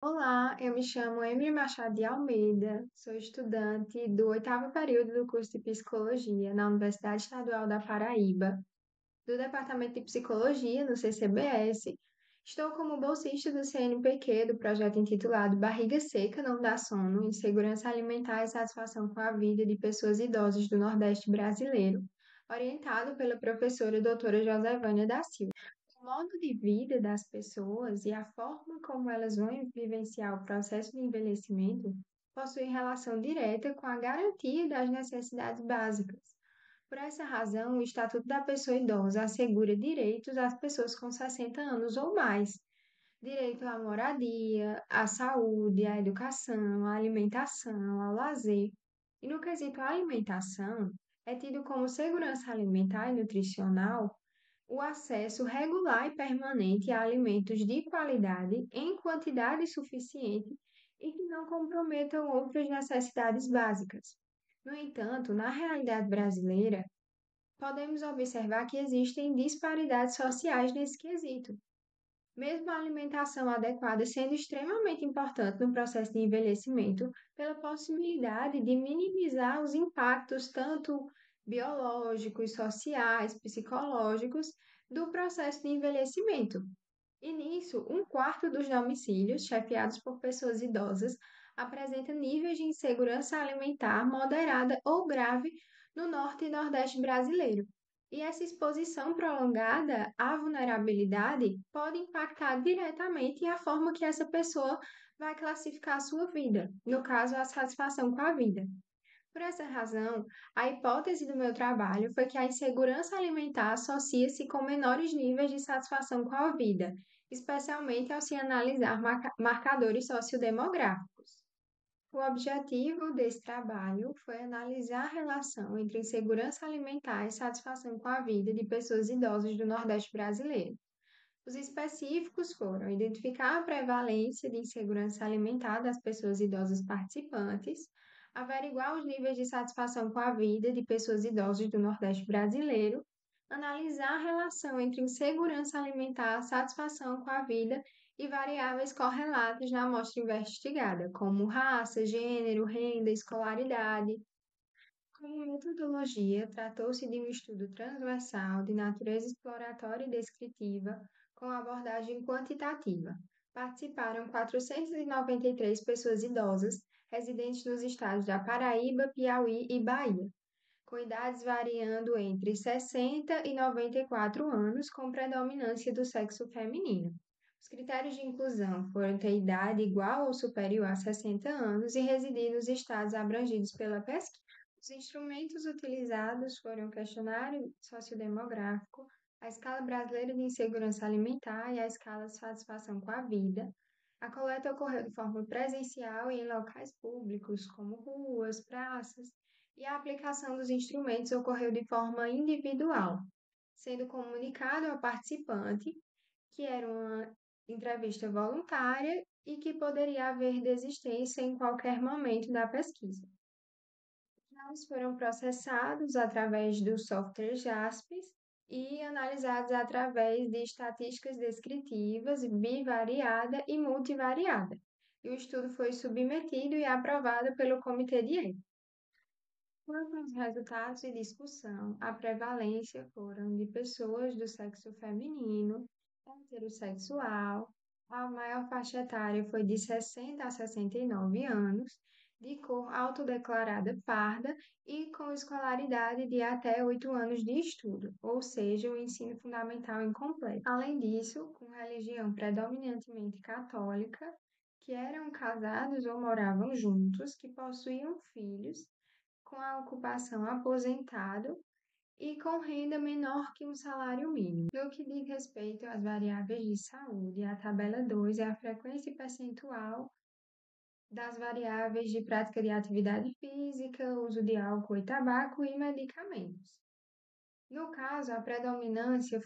Olá, eu me chamo Emily Machado de Almeida, sou estudante do oitavo período do curso de Psicologia na Universidade Estadual da Paraíba, do Departamento de Psicologia no CCBS. Estou como bolsista do CNPq do projeto intitulado Barriga Seca Não Dá Sono, Insegurança Alimentar e Satisfação com a Vida de Pessoas Idosas do Nordeste Brasileiro, orientado pela professora doutora Josevânia da Silva. O modo de vida das pessoas e a forma como elas vão vivenciar o processo de envelhecimento possuem relação direta com a garantia das necessidades básicas. Por essa razão, o Estatuto da Pessoa Idosa assegura direitos às pessoas com 60 anos ou mais: direito à moradia, à saúde, à educação, à alimentação, ao lazer. E no quesito alimentação, é tido como segurança alimentar e nutricional o acesso regular e permanente a alimentos de qualidade em quantidade suficiente e que não comprometam outras necessidades básicas. No entanto, na realidade brasileira, podemos observar que existem disparidades sociais nesse quesito. Mesmo a alimentação adequada sendo extremamente importante no processo de envelhecimento, pela possibilidade de minimizar os impactos tanto biológicos, sociais, psicológicos do processo de envelhecimento. E nisso, um quarto dos domicílios, chefiados por pessoas idosas, apresenta níveis de insegurança alimentar moderada ou grave no norte e nordeste brasileiro. E essa exposição prolongada à vulnerabilidade pode impactar diretamente a forma que essa pessoa vai classificar a sua vida, no caso, a satisfação com a vida. Por essa razão, a hipótese do meu trabalho foi que a insegurança alimentar associa-se com menores níveis de satisfação com a vida, especialmente ao se analisar marcadores sociodemográficos. O objetivo desse trabalho foi analisar a relação entre insegurança alimentar e satisfação com a vida de pessoas idosas do Nordeste brasileiro. Os específicos foram identificar a prevalência de insegurança alimentar das pessoas idosas participantes, averiguar os níveis de satisfação com a vida de pessoas idosas do Nordeste brasileiro, analisar a relação entre insegurança alimentar, satisfação com a vida e variáveis correlatas na amostra investigada, como raça, gênero, renda, escolaridade. Como metodologia, tratou-se de um estudo transversal de natureza exploratória e descritiva, com abordagem quantitativa. Participaram 493 pessoas idosas, residentes nos estados da Paraíba, Piauí e Bahia, com idades variando entre 60 e 94 anos, com predominância do sexo feminino. Os critérios de inclusão foram ter idade igual ou superior a 60 anos e residir nos estados abrangidos pela pesquisa. Os instrumentos utilizados foram o questionário sociodemográfico, a escala brasileira de insegurança alimentar e a escala de satisfação com a vida. A coleta ocorreu de forma presencial e em locais públicos, como ruas, praças, e a aplicação dos instrumentos ocorreu de forma individual, sendo comunicado ao participante que era uma entrevista voluntária e que poderia haver desistência em qualquer momento da pesquisa. Os dados foram processados através do software JASPES e analisados através de estatísticas descritivas bivariada e multivariada. E o estudo foi submetido e aprovado pelo Comitê de Ética. Quanto aos resultados de discussão, a prevalência foram de pessoas do sexo feminino, heterossexual, a maior faixa etária foi de 60 a 69 anos, de cor autodeclarada parda e com escolaridade de até 8 anos de estudo, ou seja, o ensino fundamental incompleto. Além disso, com religião predominantemente católica, que eram casados ou moravam juntos, que possuíam filhos com a ocupação aposentado e com renda menor que um salário mínimo. No que diz respeito às variáveis de saúde, a tabela 2 é a frequência percentual das variáveis de prática de atividade física, uso de álcool e tabaco e medicamentos. No caso, a predominância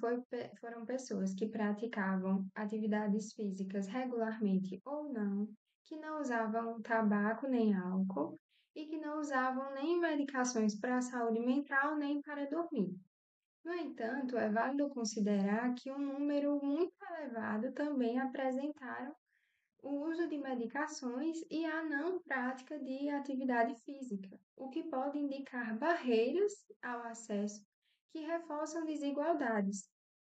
foram pessoas que praticavam atividades físicas regularmente ou não, que não usavam tabaco nem álcool e que não usavam nem medicações para a saúde mental nem para dormir. No entanto, é válido considerar que um número muito elevado também apresentaram o uso de medicações e a não prática de atividade física, o que pode indicar barreiras ao acesso que reforçam desigualdades.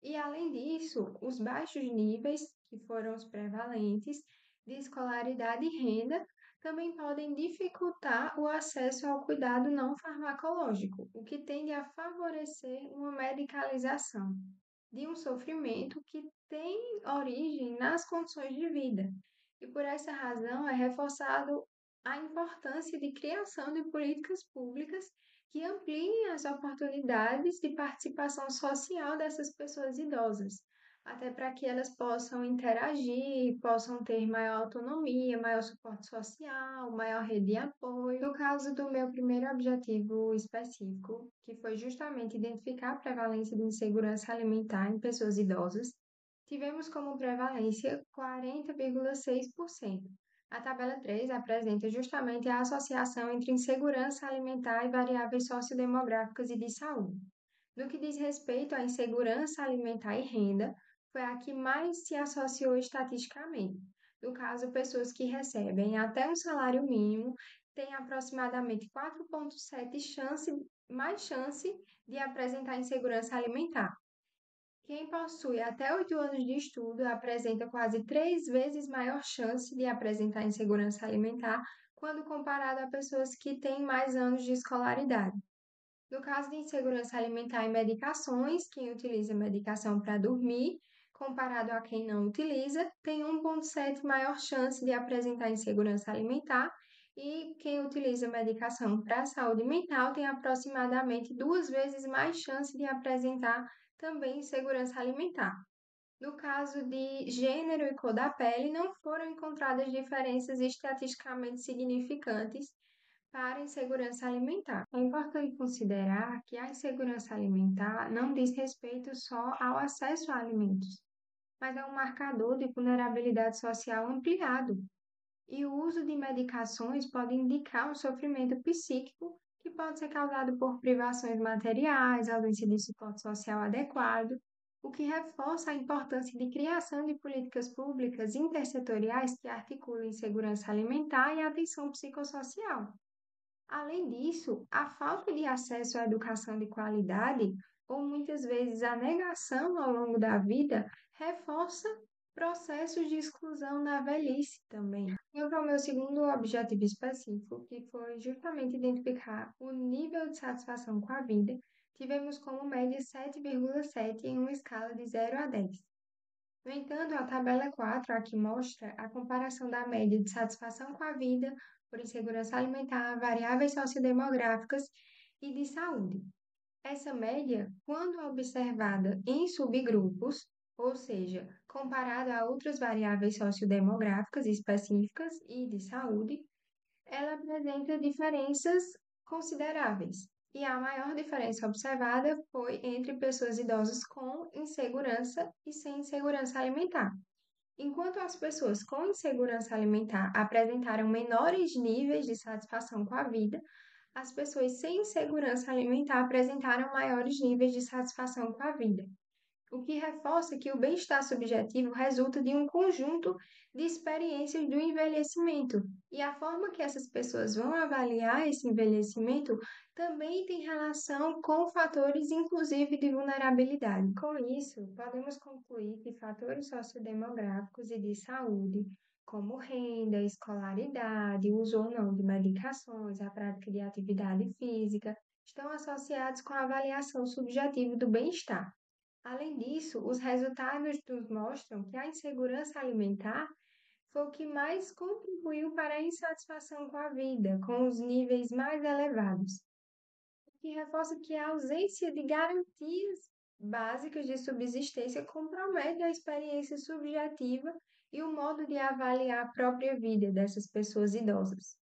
E, além disso, os baixos níveis, que foram os prevalentes, de escolaridade e renda, também podem dificultar o acesso ao cuidado não farmacológico, o que tende a favorecer uma medicalização de um sofrimento que tem origem nas condições de vida. E por essa razão é reforçado a importância de criação de políticas públicas que ampliem as oportunidades de participação social dessas pessoas idosas, até para que elas possam interagir, possam ter maior autonomia, maior suporte social, maior rede de apoio. No caso do meu primeiro objetivo específico, que foi justamente identificar a prevalência de insegurança alimentar em pessoas idosas, tivemos como prevalência 40,6%. A tabela 3 apresenta justamente a associação entre insegurança alimentar e variáveis sociodemográficas e de saúde. No que diz respeito à insegurança alimentar e renda, foi a que mais se associou estatisticamente. No caso, pessoas que recebem até um salário mínimo têm aproximadamente 4,7 mais chance de apresentar insegurança alimentar. Quem possui até 8 anos de estudo apresenta quase 3 vezes maior chance de apresentar insegurança alimentar quando comparado a pessoas que têm mais anos de escolaridade. No caso de insegurança alimentar em medicações, quem utiliza medicação para dormir, comparado a quem não utiliza, tem 1,7 maior chance de apresentar insegurança alimentar, e quem utiliza medicação para saúde mental tem aproximadamente 2 vezes mais chance de apresentar também insegurança alimentar. No caso de gênero e cor da pele, não foram encontradas diferenças estatisticamente significantes para a insegurança alimentar. É importante considerar que a insegurança alimentar não diz respeito só ao acesso a alimentos, mas é um marcador de vulnerabilidade social ampliado. E o uso de medicações pode indicar um sofrimento psíquico que pode ser causado por privações materiais, ausência de suporte social adequado, o que reforça a importância de criação de políticas públicas intersetoriais que articulem segurança alimentar e atenção psicossocial. Além disso, a falta de acesso à educação de qualidade, ou muitas vezes a negação ao longo da vida, reforça processos de exclusão na velhice também. E para o meu segundo objetivo específico, que foi justamente identificar o nível de satisfação com a vida, tivemos como média 7,7 em uma escala de 0 a 10. No entanto, a tabela 4 aqui mostra a comparação da média de satisfação com a vida por insegurança alimentar, variáveis sociodemográficas e de saúde. Essa média, quando observada em subgrupos, ou seja, comparada a outras variáveis sociodemográficas específicas e de saúde, ela apresenta diferenças consideráveis. E a maior diferença observada foi entre pessoas idosas com insegurança e sem insegurança alimentar. Enquanto as pessoas com insegurança alimentar apresentaram menores níveis de satisfação com a vida, as pessoas sem insegurança alimentar apresentaram maiores níveis de satisfação com a vida, o que reforça que o bem-estar subjetivo resulta de um conjunto de experiências do envelhecimento, e a forma que essas pessoas vão avaliar esse envelhecimento também tem relação com fatores, inclusive, de vulnerabilidade. Com isso, podemos concluir que fatores sociodemográficos e de saúde, como renda, escolaridade, uso ou não de medicações, a prática de atividade física, estão associados com a avaliação subjetiva do bem-estar. Além disso, os resultados nos mostram que a insegurança alimentar foi o que mais contribuiu para a insatisfação com a vida, com os níveis mais elevados, o que reforça que a ausência de garantias básicas de subsistência compromete a experiência subjetiva e o modo de avaliar a própria vida dessas pessoas idosas.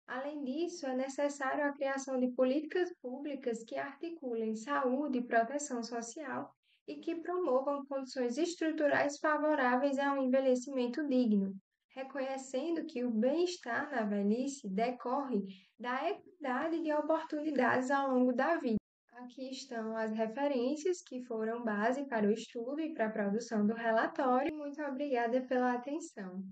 Além disso, é necessário a criação de políticas públicas que articulem saúde e proteção social e que promovam condições estruturais favoráveis a um envelhecimento digno, reconhecendo que o bem-estar na velhice decorre da equidade de oportunidades ao longo da vida. Aqui estão as referências que foram base para o estudo e para a produção do relatório. Muito obrigada pela atenção.